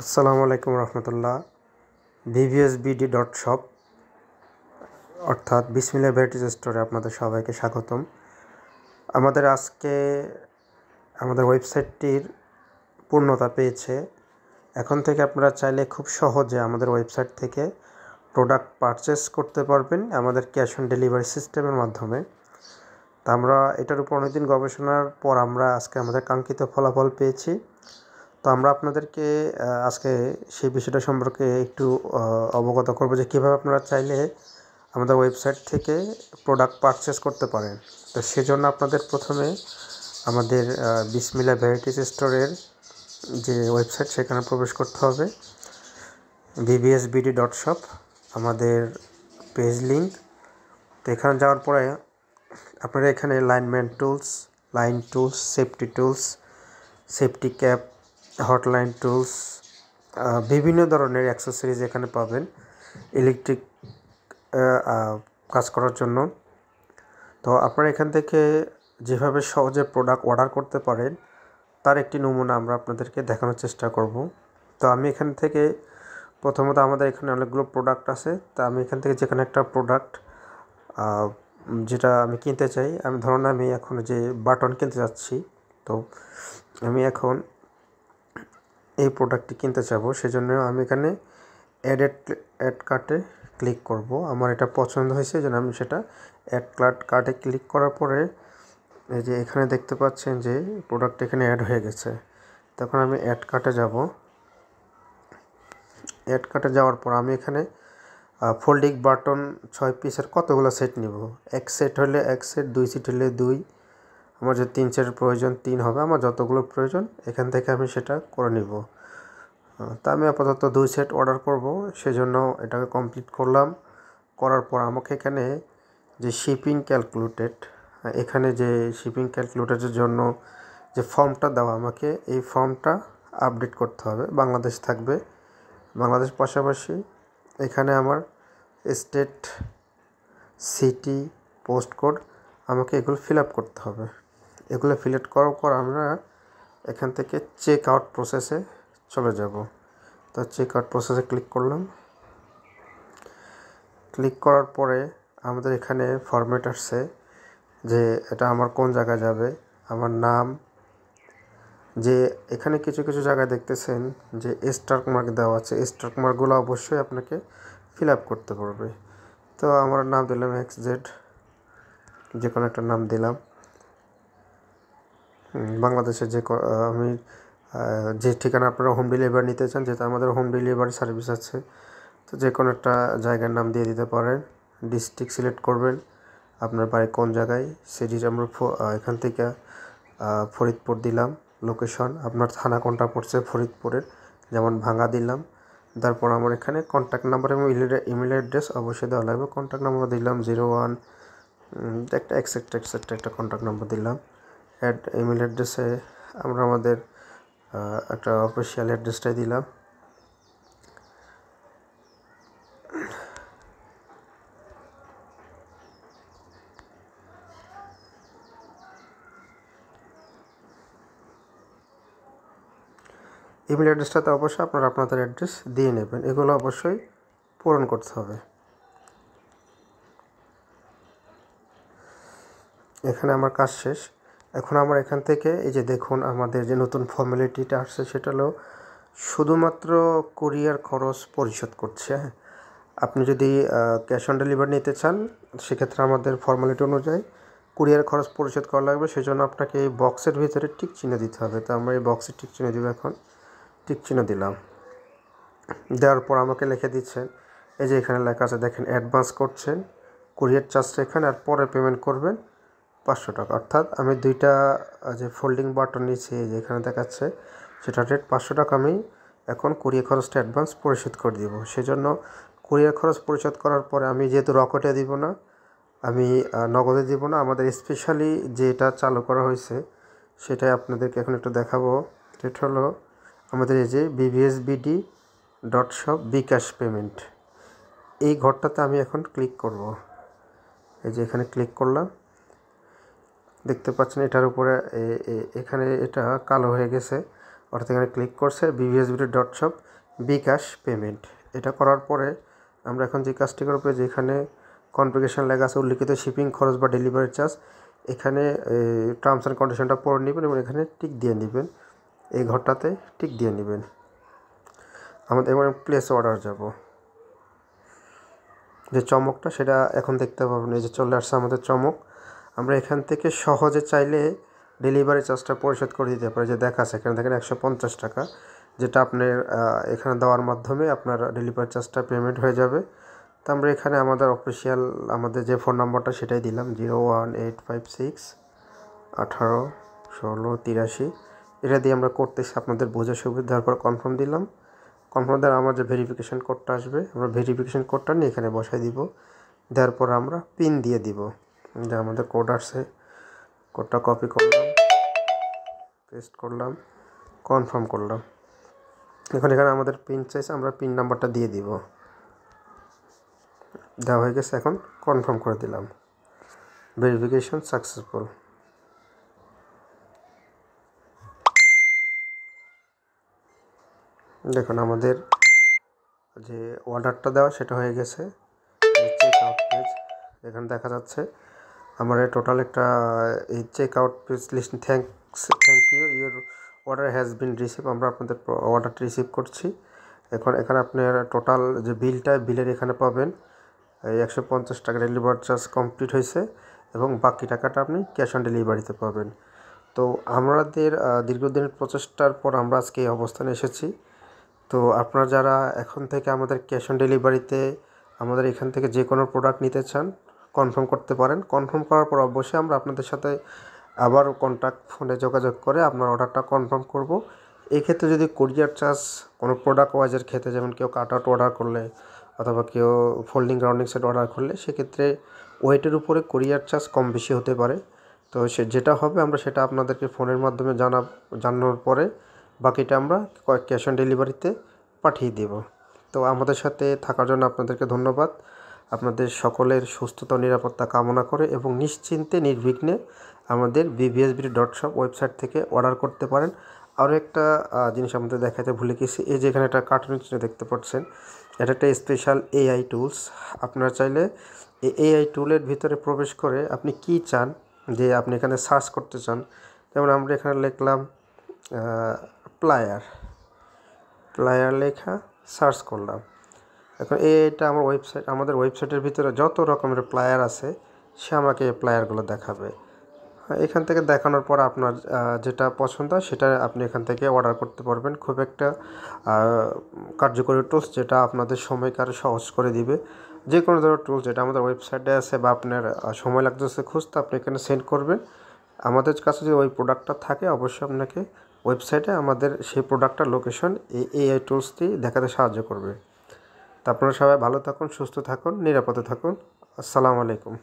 আসসালামু আলাইকুম রহমতুল্লাহ। vvsbd.shop অর্থাৎ বিসমিল্লাহ ভ্যারাইটিজ স্টোরে আপনাদের সবাইকে স্বাগতম। আমাদের ওয়েবসাইটটির পূর্ণতা পেয়েছে। এখন থেকে আপনারা চাইলে খুব সহজে আমাদের ওয়েবসাইট থেকে প্রোডাক্ট পারচেস করতে পারবেন আমাদের ক্যাশ অন ডেলিভারি সিস্টেমের মাধ্যমে। তা আমরা এটার উপর অনেকদিন গবেষণার পর আমরা আজকে আমাদের কাঙ্ক্ষিত ফলাফল পেয়েছি। তো আমরা আপনাদেরকে আজকে সেই বিষয়টা সম্পর্কে একটু অবগত করব যে কীভাবে আপনারা চাইলে আমাদের ওয়েবসাইট থেকে প্রোডাক্ট পারচেস করতে পারেন। তো সেজন্য আপনাদের প্রথমে আমাদের বিসমিল্লাহ ভ্যারাইটিজ স্টোরের যে ওয়েবসাইট সেখানে প্রবেশ করতে হবে। vvsbd.shop আমাদের পেজ লিঙ্ক। তো এখানে যাওয়ার পরে আপনারা এখানে line tools, safety cap, hotline tools, বিভিন্ন ধরনের অ্যাক্সেসরিজ এখানে পাবেন ইলেকট্রিক কাজ করার জন্য। তো আপনারা এখান থেকে যেভাবে সহজে প্রোডাক্ট অর্ডার করতে পারেন তার একটি নমুনা আমরা আপনাদেরকে দেখানোর চেষ্টা করব। তো আমি এখান থেকে প্রথমত আমাদের এখানে অনেকগুলো প্রোডাক্ট আছে। তা আমি এখান থেকে যেখানে একটা প্রোডাক্ট যেটা আমি কিনতে চাই, ধরুন আমি এখন যে বাটন কিনতে যাচ্ছি, তো আমি এখন এই প্রোডাক্টটি কিনতে চাবো, সেজন্য আমি এখানে অ্যাড কার্টে ক্লিক করব। আমার এটা পছন্দ হয়েছে যেন আমি সেটা অ্যাড কার্টে ক্লিক করার পরে এই যে এখানে দেখতে পাচ্ছেন যে প্রোডাক্ট এখানে অ্যাড হয়ে গেছে। তখন আমি অ্যাড কার্টে যাব। অ্যাড কার্টে যাওয়ার পর আমি এখানে ফোল্ডিং বাটন 6 পিসের কতগুলো সেট নিব। এক সেট হলে 1 সেট, 2 সেট হলে 2, আমার যে 3 সেটের প্রয়োজন 3 হবে। আমার যতগুলো প্রয়োজন এখান থেকে আমি সেটা করে নিব। তা আমি আপাতত 2 সেট অর্ডার করব, সেজন্য এটাকে কমপ্লিট করলাম। করার পর আমাকে এখানে যে এখানে যে শিপিং ক্যালকুলেটরের জন্য যে ফর্মটা দেওয়া, আমাকে এই ফর্মটা আপডেট করতে হবে। বাংলাদেশ থাকবে, বাংলাদেশ পাশাপাশি এখানে আমার স্টেট, সিটি, পোস্ট কোড, আমাকে এগুলো ফিল আপ করতে হবে। এগুলো ফিল আপ করার পর আমরা এখান থেকে চেক আউট প্রসেসে চলে যাব। তো চেক আউট প্রসেসে ক্লিক করলাম। ক্লিক করার পরে আমাদের এখানে ফরম্যাট আসছে যে এটা আমার কোন জায়গায় যাবে, আমার নাম, যে এখানে কিছু কিছু জায়গায় দেখতেছেন যে স্টার মার্ক দেওয়া আছে, স্টার মার্কগুলো অবশ্যই আপনাকে ফিল আপ করতে পারবে। তো আমার নাম দিলাম XZ, যে কোনো একটা নাম দিলাম। বাংলাদেশে আমি যে ঠিকানা আপনারা হোম ডেলিভারি নিতে চান, যেহেতু আমাদের হোম ডেলিভারি সার্ভিস আছে, তো যে কোনো একটা জায়গার নাম দিয়ে দিতে পারেন। ডিস্ট্রিক্ট সিলেক্ট করবেন, আপনার বাড়ি কোন জায়গায় সেটি আমরা এখান থেকে ফরিদপুর দিলাম। লোকেশন আপনার থানা কোনটা পড়ছে ফরিদপুরের, যেমন ভাঙ্গা দিলাম। তারপর আমার এখানে কন্ট্যাক্ট নাম্বার এবং ইমেল অ্যাড্রেস অবশ্যই দেওয়া লাগবে। কন্ট্যাক্ট নাম্বার দিলাম 01 একটা এক্সেট্রা একটা কন্ট্যাক্ট নাম্বার দিলাম। ইমেল অ্যাড্রেসে আমরা আমাদের একটা অফিসিয়াল অ্যাড্রেসটাই দিলাম। ইমেল অ্যাড্রেসটাতে অবশ্যই আপনারা আপনাদের অ্যাড্রেস দিয়ে নেবেন, এগুলো অবশ্যই পূরণ করতে হবে। এখানে আমার কাজ শেষ। এখন আমরা এখান থেকে এই যে দেখুন আমাদের যে নতুন ফর্মালিটিটা আসছে, সেটা হলো শুধুমাত্র কুরিয়ার খরচ পরিশোধ করছে। আপনি যদি ক্যাশ অন ডেলিভারি নিতে চান, সেক্ষেত্রে আমাদের ফর্মালিটি অনুযায়ী কুরিয়ার খরচ পরিশোধ করা লাগবে। সেজন্য আপনাকে এই বক্সের ভিতরে টিক চিহ্ন দিতে হবে। তো আমরা এই বক্সে টিক চিহ্ন দিব। এখন টিক চিহ্ন দিলাম। দেওয়ার পর আমাকে লিখে দিচ্ছেন, এই যে এখানে লেখা আছে দেখেন, অ্যাডভান্স করছেন কুরিয়ার চার্জটা এখানে, আর পরে পেমেন্ট করবেন 500 টাকা। অর্থাৎ আমি 2টা যে ফোল্ডিং বাটন নিয়েছি যেখানে দেখাচ্ছে, সেটা রেট 500 টাকা আমি এখন কুরিয়ার খরচটা অ্যাডভান্স পরিশোধ করে দিব। সেজন্য কুরিয়ার খরচ পরিশোধ করার পরে আমি যেহেতু রকেটে দিব না, আমি নগদে দিব না, আমাদের স্পেশালি যেটা চালু করা হয়েছে সেটাই আপনাদেরকে এখন একটু দেখাবো। সেটা হলো আমাদের এই যে vvsbd.shop বিকাশ পেমেন্ট, এই ঘরটাতে আমি এখন ক্লিক করব। এই যে এখানে ক্লিক করলাম, দেখতে পাচ্ছেন এটার উপরে এখানে এটা কালো হয়ে গেছে। অর্থাৎ এখানে ক্লিক করছে BVSBD.shop বিকাশ পেমেন্ট। এটা করার পরে আমরা এখন যে কাজটি করব, যেখানে কনফিগারেশন লেখা আছে উল্লিখিত শিপিং খরচ বা ডেলিভারি চার্জ, এখানে টার্মস অ্যান্ড কন্ডিশনটা পড়ে নেবেন এবং এখানে টিক দিয়ে নেবেন, এই ঘরটাতে টিক দিয়ে নেবেন। আমাদের এবার প্লেস অর্ডার যাব, যে চমকটা সেটা এখন দেখতে পাবেন, এই যে চলে আসছে আমাদের চমক। আমরা এখান থেকে সহজে চাইলে ডেলিভারি চার্জটা পরিশোধ করে দিতে পারি, যে দেখা আছে এখানে দেখেন 150 টাকা, যেটা আপনার এখানে দেওয়ার মাধ্যমে আপনার ডেলিভারি চার্জটা পেমেন্ট হয়ে যাবে। তো আমরা এখানে আমাদের অফিসিয়াল আমাদের যে ফোন নাম্বারটা সেটাই দিলাম, 01856 18 16 83, এটা দিয়ে আমরা করতেছি আপনাদের বোঝার সুবিধার পর কনফার্ম দিলাম। কনফার্ম দেওয়ার আমার যে ভেরিফিকেশান কোডটা আসবে, আমরা ভেরিফিকেশান কোডটা নিয়ে এখানে বসাই দিব, দেওয়ার পর আমরা পিন দিয়ে দিব, যে আমাদের কোড আসছে, কোডটা কপি করলাম, পেস্ট করলাম, কনফার্ম করলাম। এখন এখানে আমাদের পিন চাইছে, আমরা পিন নাম্বারটা দিয়ে দিব, দেওয়া হয়ে গেছে। এখন কনফার্ম করে দিলাম, ভেরিফিকেশন সাকসেসফুল। দেখুন আমাদের যে অর্ডারটা দেওয়া সেটা হয়ে গেছে। চেক আউট পেজ এখানে দেখা যাচ্ছে আমার টোটাল একটা এই check out page list, thank you your order has been receive, আমরা আপনাদের অর্ডারটা রিসিভ করছি। এখন এখানে আপনার টোটাল যে বিলের এখানে পাবেন 150 টাকা ডেলিভারি চার্জ কমপ্লিট হয়েছে এবং বাকি টাকাটা আপনি ক্যাশ অন ডেলিভারিতে পাবেন। তো আমাদের দীর্ঘদিনের প্রচেষ্টার পর আমরা আজকে এই অবস্থানে এসেছি। তো আপনারা যারা এখন থেকে আমাদের ক্যাশ অন ডেলিভারিতে আমাদের এখান থেকে যে কোনো প্রোডাক্ট নিতে চান, কনফার্ম করতে পারেন। কনফার্ম করার পর অবশ্যই আমরা আপনাদের সাথে আবার কন্ট্যাক্ট ফোনে যোগাযোগ করে আপনার অর্ডারটা কনফার্ম করব। এক্ষেত্রে যদি কুরিয়ার চার্জ কোনো প্রোডাক্ট ওয়াইজের ক্ষেত্রে, যেমন কেউ কাট আউট অর্ডার করলে অথবা কেউ ফোল্ডিং গ্রাউন্ডিং সেট অর্ডার করলে, সেক্ষেত্রে ওয়েটের উপরে কুরিয়ার চার্জ কম বেশি হতে পারে। তো যেটা হবে আমরা সেটা আপনাদেরকে ফোনের মাধ্যমে জানানোর পরে বাকিটা আমরা ক্যাশ অন ডেলিভারিতে পাঠিয়ে দেব। তো আমাদের সাথে থাকার জন্য আপনাদেরকে ধন্যবাদ। আপনাদের সকলের সুস্থতা ও নিরাপত্তা কামনা করে এবং নিশ্চিন্তে নির্বিঘ্নে আমাদের BVSBD.shop ওয়েবসাইট থেকে অর্ডার করতে পারেন। আরও একটা জিনিস আমাদের দেখাতে ভুলে গেছি, এই যে এখানে একটা কার্টুন চিত্র দেখতে পাচ্ছেন, এটা একটা স্পেশাল AI টুলস। আপনারা চাইলে এই AI টুলের ভিতরে প্রবেশ করে আপনি কি চান, যে আপনি এখানে সার্চ করতে চান, যেমন আমরা এখানে লিখলাম প্লায়ার লেখা সার্চ করলাম। এখন এইটা আমাদের ওয়েবসাইটের ভিতরে যত রকমের প্লায়ার আছে সে আমাকে এই প্লায়ারগুলো দেখাবে। এখান থেকে দেখানোর পর আপনার যেটা পছন্দ সেটা আপনি এখান থেকে অর্ডার করতে পারবেন। খুব একটা কার্যকরী টুলস, যেটা আপনাদের সময়কে আরও সহজ করে দিবে। যে কোনো ধরনের টুলস যেটা আমাদের ওয়েবসাইটে আছে বা আপনার সময় লাগতেছে খুঁজতে, আপনি এখানে সেন্ড করবেন। আমাদের কাছে যদি ওই প্রোডাক্টটা থাকে অবশ্যই আপনাকে ওয়েবসাইটে আমাদের সেই প্রোডাক্টটার লোকেশন এই AI টুলসটি দেখাতে সাহায্য করবে। তো আপনারা সবাই ভালো থাকুন, সুস্থ থাকুন, নিরাপদে থাকুন। আসসালামু আলাইকুম।